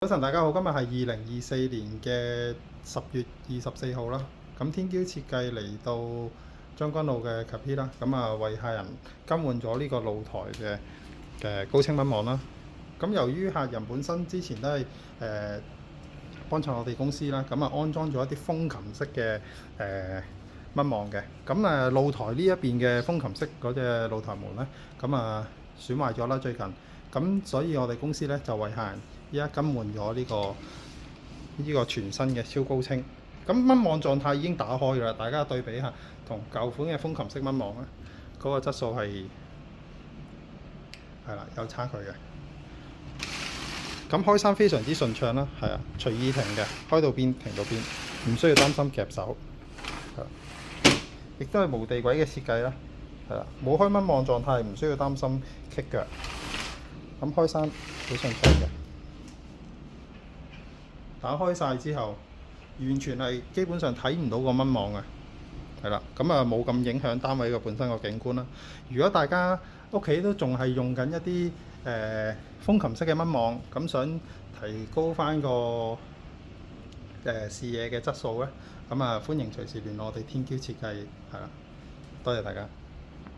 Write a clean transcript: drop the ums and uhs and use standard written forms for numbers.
早晨，大家好，今日係2024年嘅10月24號啦。咁天驕設計嚟到將軍澳嘅 Cape 啦，咁啊為客人更換咗呢個露台嘅高清蚊網啦。咁由於客人本身之前都係幫襯我哋公司啦，咁啊安裝咗一啲風琴式嘅蚊網嘅。咁露台呢一邊嘅風琴式嗰隻露台門咧，咁啊損壞咗啦最近。咁所以我哋公司咧就為客人依家更換咗呢個全新嘅超高清。咁蚊網狀態已經打開㗎啦，大家對比下同舊款嘅風琴式蚊網咧，嗰個質素係啦有差距嘅。咁開閂非常之順暢啦，係啊，隨意停嘅，開到邊停到邊，唔需要擔心夾手。係啦，亦都係無地軌嘅設計啦，係啦，冇開蚊網狀態，唔需要擔心棘腳。咁開閂好順暢嘅，打開晒之後，完全係基本上睇唔到個蚊網嘅，係啦，咁啊冇咁影響單位嘅本身個景觀啦。如果大家屋企都仲係用緊一啲風琴式嘅蚊網，咁想提高翻個視野嘅質素咧，咁啊歡迎隨時聯絡我哋天驕設計，係啦，多謝大家。